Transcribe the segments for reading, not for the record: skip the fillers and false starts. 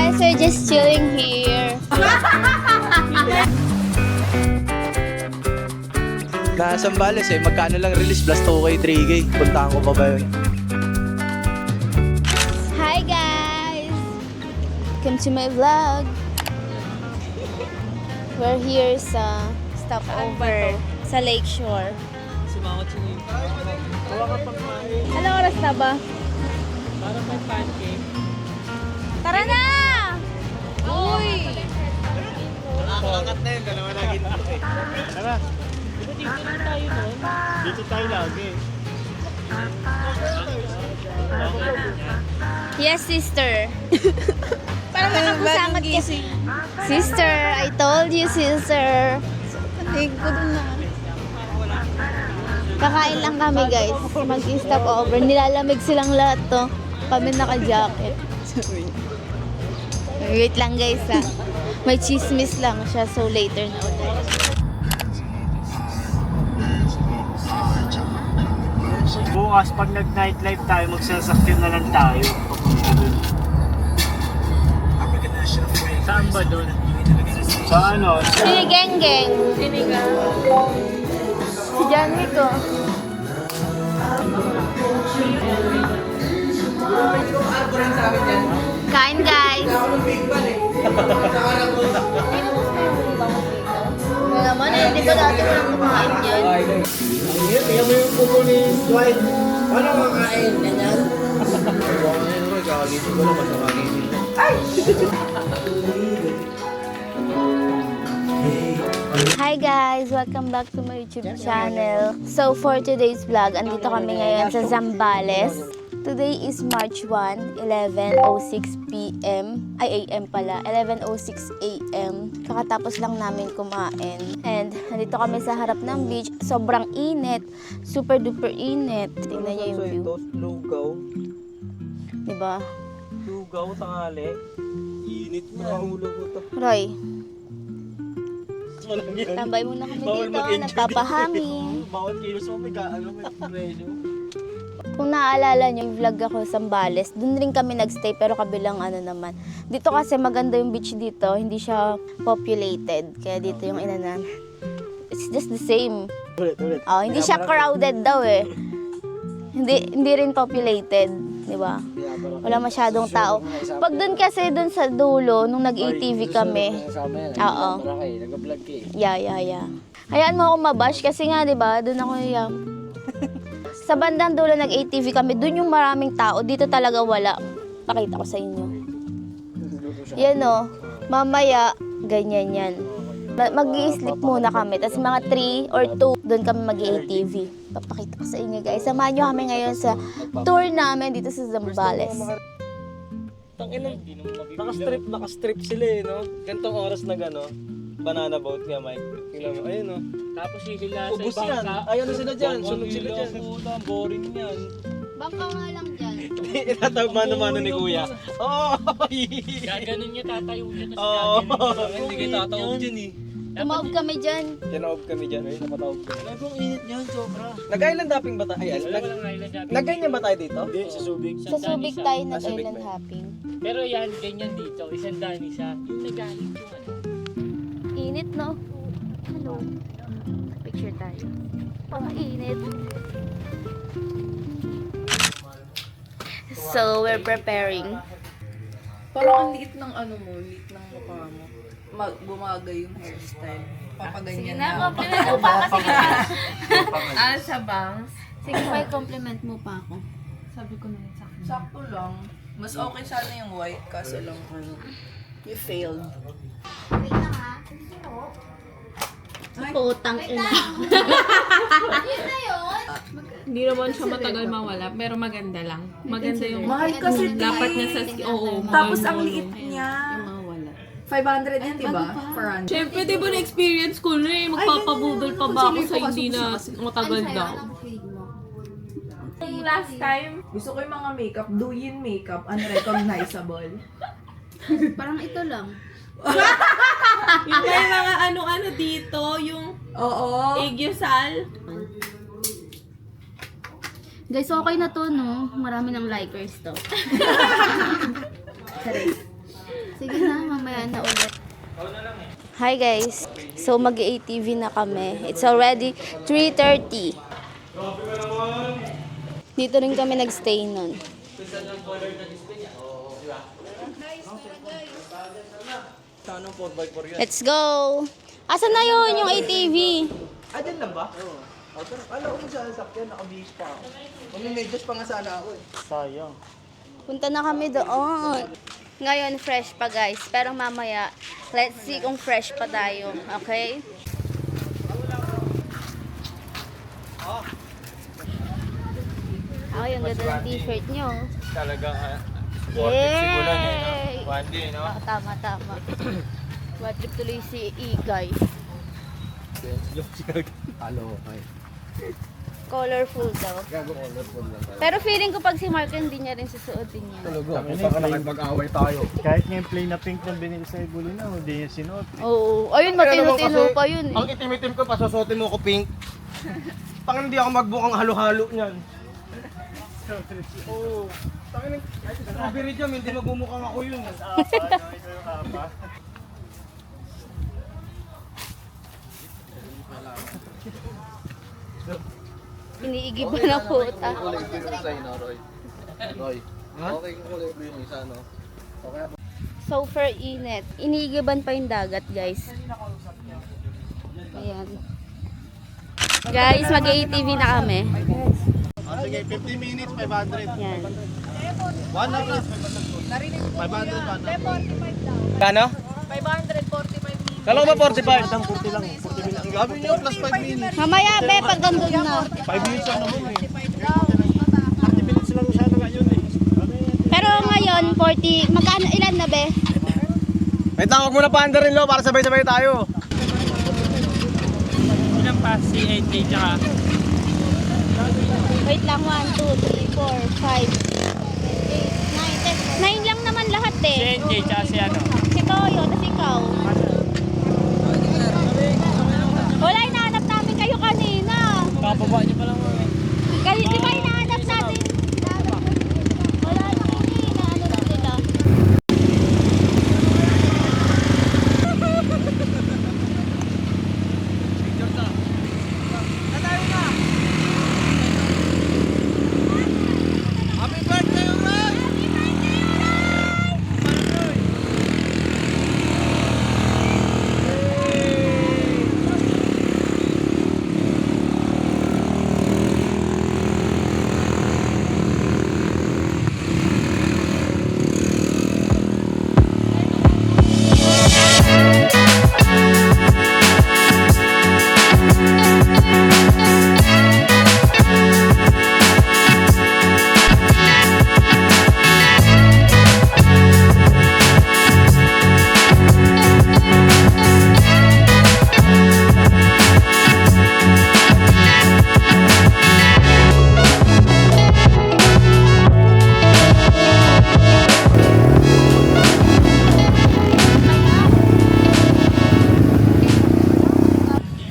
guys, we're just chilling here. Nasa Sambales magkano lang release plus 2K, 3K. Puntahan ko pa ba yun? Hi guys! Welcome to my vlog. We're here sa stopover sa Lakeshore. Sumakot siya yun. Huwag ka pang kain. Anong oras na ba? Parang may pancake. Tara na! Uy! Nakakangat na yun. Dalawa na gito eh. Tara. Dito na tayo nun. Dito tayo lagi. Yes, sister. Parang nakakusangat ka. Sister, I told you, sister. Salig ko dun na. Kakain lang kami, guys. Mag-stop over. Nilalamig silang lahat to. Kami naka-jacket. Wait lang, guys, ha. May chismis lang siya, so later na ulit. Bukas, pag nag-nightlife tayo, magsasakyan na lang tayo. Saan ba doon? Sa ano? Sinigeng-geng. Si John Wick, oh. Kain, guys. Ano naman, hindi ko dati ko lang kumain yan. Kaya mo yung kuko ni Dwight. Paano makain? Ganyan? Kakagising ko lang. Basta makagising. Hi guys! Welcome back to my YouTube channel. So for today's vlog, andito kami ngayon sa Zambales. Today is March 1, 11:06 p.m. Ay, AM pala. 11:06 a.m. Kakatapos lang namin kumain. And nandito kami sa harap ng beach. Sobrang init. Super duper init. Tingnan niyo yung view. Lugaw. Diba? Lugaw, tangali. Init na. Hulog ko to. Roy, tambay muna kami dito. Nagpapahangin. Bawat kilos mo may preno. Kung naaalala nyo, yung vlog ako sa Zambales, dun rin kami nagstay pero kabilang ano naman. Dito kasi maganda yung beach dito, hindi siya populated. Kaya dito yung inanan. It's just the same. Ulit. Oh, hindi siya crowded daw eh. Hindi rin populated, di ba? Wala masyadong tao. Pag dun kasi dun sa dulo, nung nag-ATV kami. Oo. Nag-vlog ka eh. Yeah. Hayaan mo ako mabash kasi nga, di ba? Dun ako sa bandang dulo nag-ATV kami, dun yung maraming tao. Dito talaga wala. Pakita ko sa inyo. Yan o. Mamaya, ganyan yan. Mag-i-sleep muna kami. Tapos mga 3 or 2, dun kami mag-ATV. Papakita ko sa inyo guys. Samahan nyo kami ngayon sa tour namin dito sa Zambales. Tangina, naka-strip sila eh, no? Gantong oras na gano. Banana boat nga, Mike. Tingnan mo, ayun, no? Tapos hihila Ubus yan. Ayaw na sila dyan. Sunog sila dyan. Boring yan. Bangka nga lang dyan. Itatawag mano-mano ni Kuya. Oo! Gaganon niya, tatayo niya. Oo! Hindi kayo tatawag dyan eh. Tumawag kami dyan. Tinaob kami dyan. Ay, napatawag kami. Nagong init niyan, sobra. Nag-island hopping ba tayo? Ay, Walang island hopping. nag-ganyan ba tayo dito? Hindi, sa Subic. Sa Subic tayo Subic nag-island ba? hopping. Pero yan, ganyan dito. Isang daan isa. Yung nagalit yung ano. Init, no? Hello. Picture tayo. Ang init. So, we're preparing. Parang ang liit ng ano mo, liit ng mukha mo. Bumagay yung hairstyle. Papaganyan na. Compliment mo pa kasi Sa bangs. Sige, may compliment mo pa ako. Sabi ko naman sa akin. Sakto lang. Mas okay sana yung white kaso lang ano. You failed. Wait lang ha. Putang ina. Yun na yun. Hindi naman siya matagal mawala, pero maganda lang. Maganda yung Mahal kasi dapat niya sa oo, Tapos mahal ang mo liit yung niya. mawala. 500 yan, diba? Per run. Siyempre, di ba na-experience ko na eh, magpapabudol pa ba ako sa hindi na matagal daw. Last time, gusto ko yung mga makeup, Douyin makeup, unrecognizable. Parang ito lang. Yung may mga ano-ano dito, yung Oo. Egyosal. Guys, okay na to, no? Marami ng likers to. Sorry. Sige na, mamaya na ulit. Hi guys. So mag-ATV na kami. It's already 3:30. Dito rin kami nagstay nun. Let's go! Asan na yun yung ATV? Ah, dyan lang ba? Oo. Alam ko sa sasakyan, nakabihis pa ako. Mamimedyo pa nga sana ako eh. Sayang. Punta na kami doon. Ngayon, fresh pa guys. Pero mamaya, let's see kung fresh pa tayo. Okay? Ay, ang ganda ng t-shirt nyo. Talaga, Yay! One day, no? Tama. Bad trip tuloy si Igay. Halo, okay. Colorful daw. Gago colorful lang tayo. Pero feeling ko pag si Mark hindi niya rin susuotin yan. Talaga, baka nakipag-away tayo. Kahit nga yung plain na pink na binili sa Ibulina, hindi niya sinuot. Oo. Ayun, matino-tino pa yun Ang eh. itim-itim ko, pasusuotin mo ko pink. Pang hindi ako magbukang halo-halo niyan. Oo. Tangin ng strawberry jam, hindi magbumukhang ako yun. Iniigib na puta. Kulay blue yung isa, no, Roy? Roy, okay kung kulay blue yung isa, no? Okay ako. Super init. Iniigiban pa yung dagat, guys. Ayan. Guys, mag-ATV na kami. Sige, 50 minutes, 500. Yan. 1 na plus, 500 pa na. Kano? 545 Kala ko ba 45? Ang 40 lang, 40 minutes. Ang gabi nyo, plus 5 minutes. Mamaya, be, pag gandun na. 5 minutes lang naman eh. 30 minutes lang sana ngayon eh. Pero ngayon, 40, magkano, ilan na, be? Wait lang, huwag muna paanda rin, lo, para sabay-sabay tayo. Ilang pa si AJ tsaka Wait lang, 1, 2, 3, 4, 5, 8, 9, 10. 9 lang naman lahat eh. AJ tsaka si ano. Si Toyo, tapos ikaw. Wala, hinahanap namin kayo kanina. Kapaba niyo pa lang mga. Kayo, di ba hinahanap natin? Wala na kami, hinahanap na sila. Happy birthday, Roy!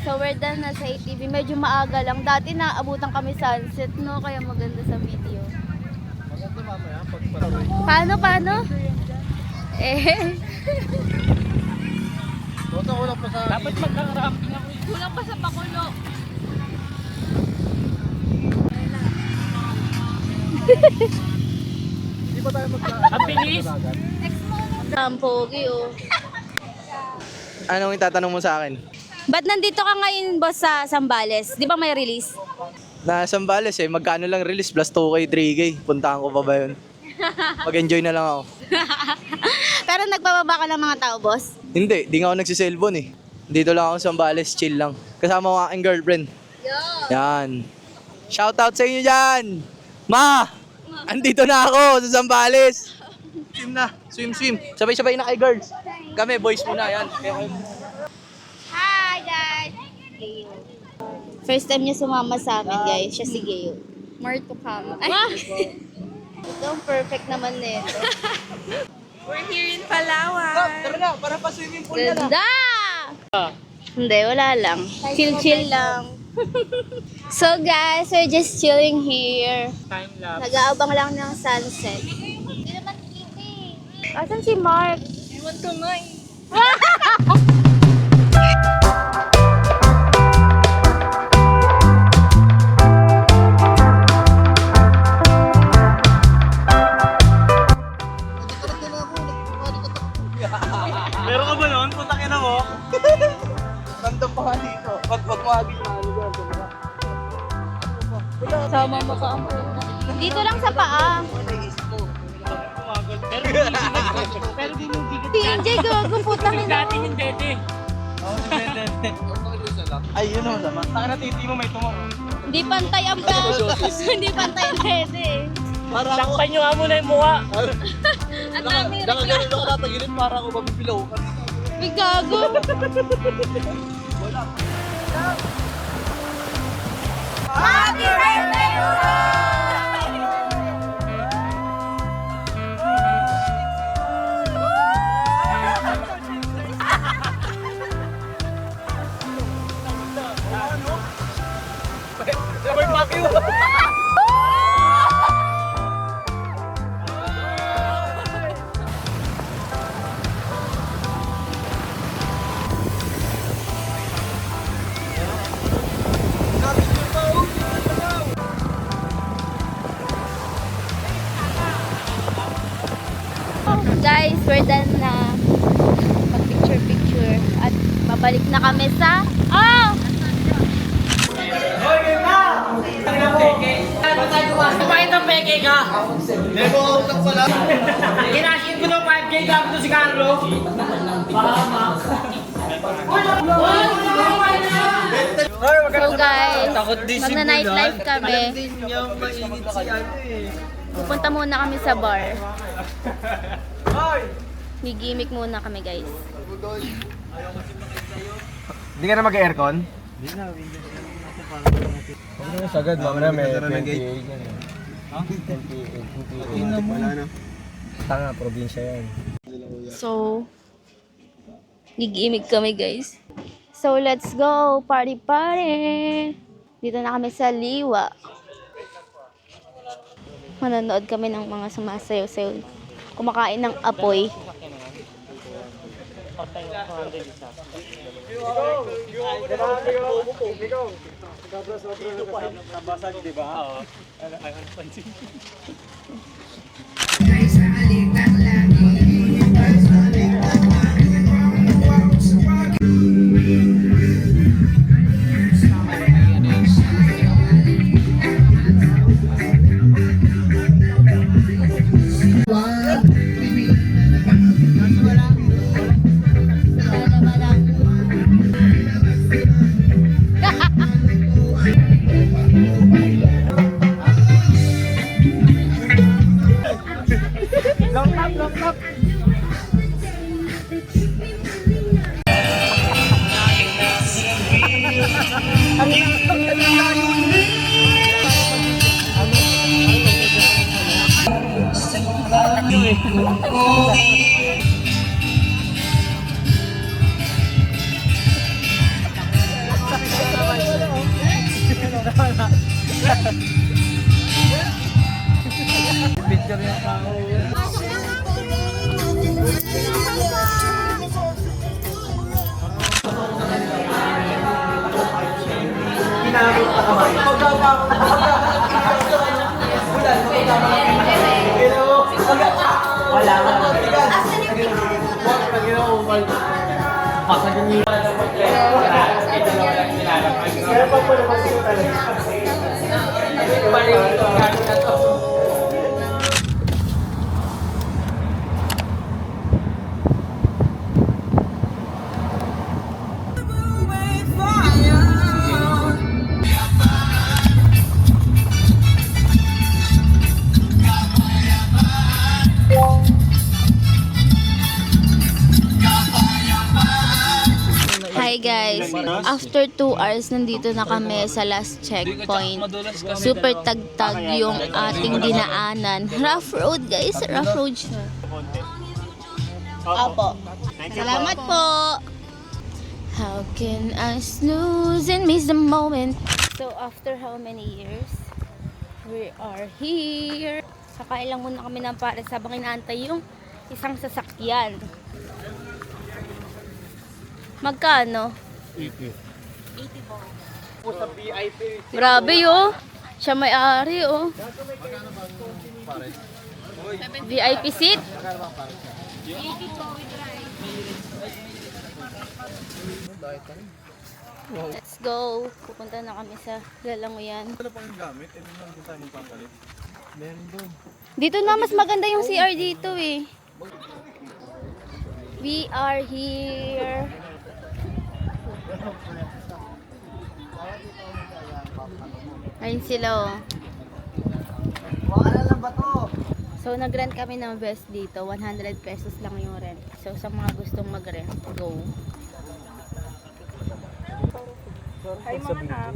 So we're done na sa ATV. Medyo maaga lang. Dati naabutan kami sunset, no? Kaya maganda sa video. Maganda mamaya, pag Paano? Eh, Toto ko lang pa sa... Dapat magkaka-ramping ako. Kulang pa sa pakulo. Hindi pa tayo Ang bilis. ang pogi, oh. Anong itatanong mo sa akin? Ba't nandito ka ngayon, boss, sa Zambales? Di ba may release? Na Sambales eh, magkano lang release plus 2K, 3K. Puntahan ko pa ba yun? Mag-enjoy na lang ako. Pero nagpababa ka ng mga tao, boss? Hindi, di nga ako nagsiselfon eh. Dito lang ako sa Sambales, chill lang. Kasama ko ang aking girlfriend. Yan. Shoutout sa inyo dyan! Ma! Andito na ako sa Sambales! Swim na, swim. Sabay-sabay na kay girls. Kami, boys muna, yan. Hi, guys! First time niya sumama sa amin, guys. Siya si Gayo. More to come. Ay! Ito, perfect naman nito. We're here in Palawan. Tara na, para pa swimming pool na. Ganda! Hindi, wala lang. Chill lang. So guys, we're just chilling here. Time lapse. Nag-aabang lang ng sunset. Asan si Mark? naman ka nga eh. Meron ka ba nun? Punta na mo. Random pa nga dito. Wag mawagin na ano dyan. Sama mo ka ang dito lang sa paa. Pero di mo bigit. PNJ, gago, putang ina. yung dede. Oo, si Dede. Ay, yun naman sama. Taka na titi mo may tumor. Hindi pantay ang bra. Hindi pantay ang dede. Takpan nyo nga muna yung mukha. Ang daming Nakagalit ako natagilid para ako mabibilaw. May gago. Happy birthday, Sabay pakyo. Guys, we're done na mag-picture-picture at babalik na kami sa... Oh! Kumain ng peke ka. Lego utang pala. Kinashin ko ng 5K gamit to si Carlo. So guys, magna-nightlife kami. Yung mainit si ano eh. Pupunta muna kami sa bar. Gigimik muna kami guys. Hindi ka na mag-aircon? Huwag naman sagad, mamaya may 28 yan eh. Ha? 28. Wala na. Tanga, probinsya yan. So, gigimik kami guys. So, let's go! Party, party! Dito na kami sa Liwa. Manonood kami ng mga sumasayaw-sayaw. Kumakain ng apoy. Nabasag, di ba? Oo. Hi guys, after 2 hours nandito na kami sa last checkpoint. Super tagtag yung ating dinaanan. Rough road guys, rough road siya. Opo. Salamat po. How can I snooze and miss the moment? So after how many years, we are here. Kakain lang muna kami ng pares habang inaantay yung isang sasakyan. Magkano? 80. Grabe yo. Siya may-ari oh. VIP seat? Let's go. Pupunta na kami sa Lalanguyan. Ano pang gamit? Ito lang kung tayo magpapalit. Meron doon. Dito na mas maganda yung CR dito eh. We are here. Ayun sila oh. So nag-rent kami ng vest dito. 100 pesos lang yung rent. So sa mga gustong mag-rent, go. Hi mga anak.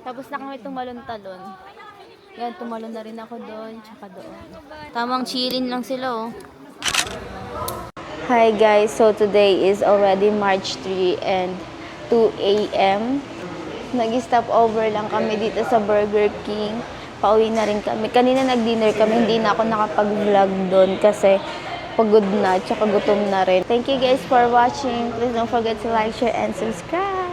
Tapos na kami tumalon-talon. Yan, tumalon na rin ako doon, tsaka doon. Tamang chillin lang sila, oh. Hi guys, so today is already March 3 and 2 a.m. Nag-stop over lang kami dito sa Burger King. Pauwi na rin kami. Kanina nag-dinner kami, hindi na ako nakapag-vlog doon kasi pagod na, tsaka gutom na rin. Thank you guys for watching. Please don't forget to like, share, and subscribe.